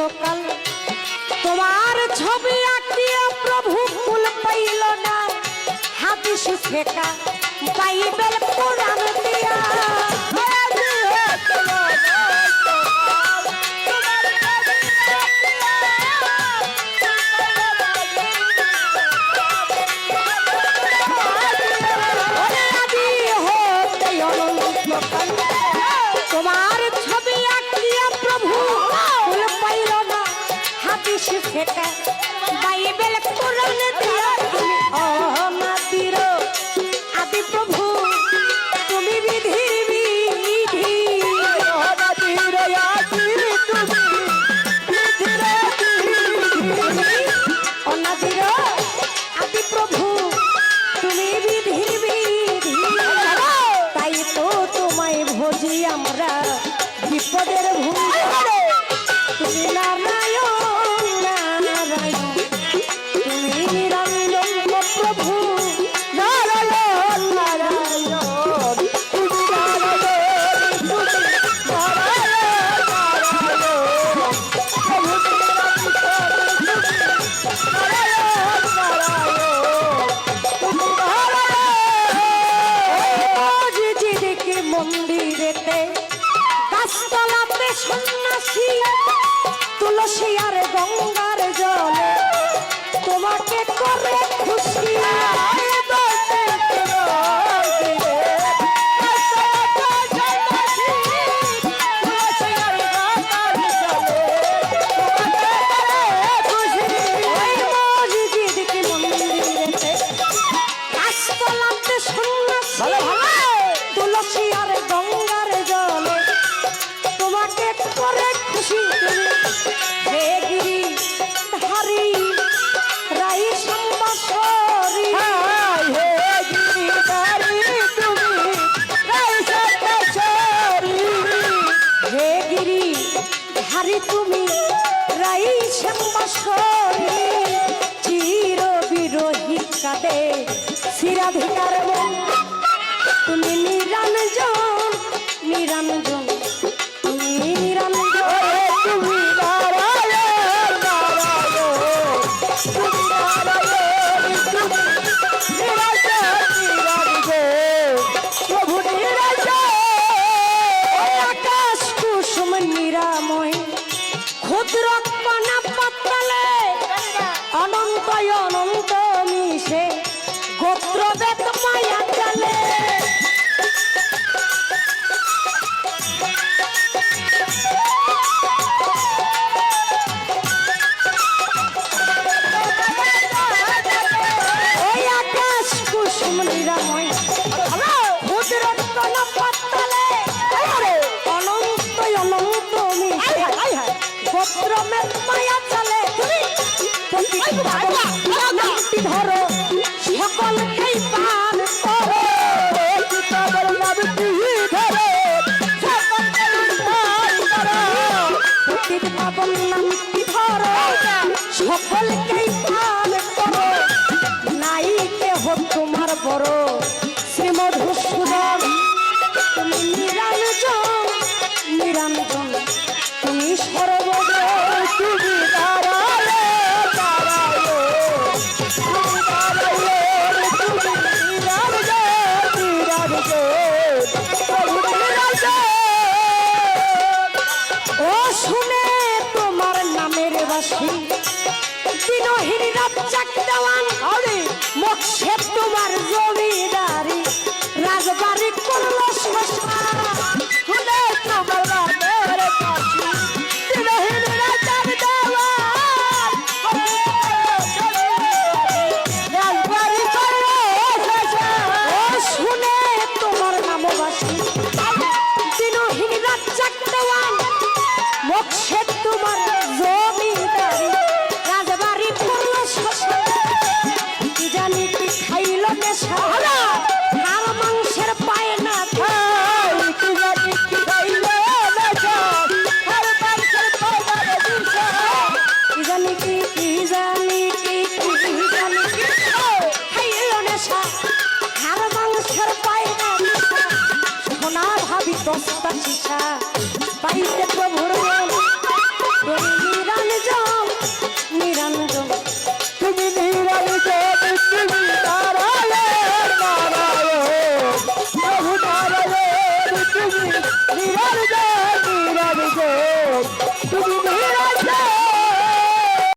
অনন্তকাল তোমার ছবি আঁকিয়া প্রভু ফুল পাইল না হাদিস ফেকা বাইবেল কোরআন দিয়া তোমার ছবি আঁকিয়া প্রভু ফুল পাইল না হাদিস ফেকা বাইবেল কোরআন দিয়া অনাদির আদি প্রভু তুমি বিধির বিধি অনাদির আদি অনাদির আদি প্রভু তুমি বিধির বিধি তাই তো তোমায় ভজি আমরা বিপদের ভূমি তুমি নারায়ণ নারায়ণ তুমি নিরঞ্জন প্রভু নারায়ণ নারায়ণ তুমি নারায়ণ মন্দিরেতে গাছতলাতে সন্ন্যাসী তুলসী আর গঙ্গার জলে তোমাকে করে খুশি তুলসী আর গঙ্গার জলে তোমাকে করে খুশি হে গিরি ধারি রাই সম্বাসরি হে গিরি ধারি তুমি রাই সম্বাসরি হে গিরি ধারি তুমি রাই সম্বাসরি চির বিরোহী কাদে শিরাধিকার তুমি নিরঞ্জন নিরঞ্জন তুমি নিরঞ্জন তুমি নারায়ণ নারায়ণ তুমি নারায়ণ তুমি নিরঞ্জন নিরঞ্জন প্রভু নিরঞ্জন আকাশ কুসুম নিরাময় ক্ষুদ্র কণা পাতালে অনন্ত অনন্ত মিশে গোত্র বেদ মায়া চলে মায়া চলে ধরো সকলকে পান করো সকলকে পান করো নাই কেহ তোমার বড় শ্রীমধুসূদন তুমি নিরঞ্জন নিরঞ্জন তুমি সর্বদা তুমি নারায়ণ নারায়ণ তুমি নারায়ণ তুমি নিরঞ্জন নিরঞ্জন প্রভু নিরঞ্জন ও শুনে তোমার নামের বাসী দিনহীন রাজ্জাক দেওয়ান মোক্ষে তোমার জমিদারি রাজবাড়ি করলো শ্মশান শুনে তোমার নামের বাসী দিনহীন রাজ্জাক দেওয়ান রাজবাড়ি করলো শ্মশান ও শুনে তোমার নামবাসী দিনহীন রাজ্জাক দেওয়ান মোক্ষে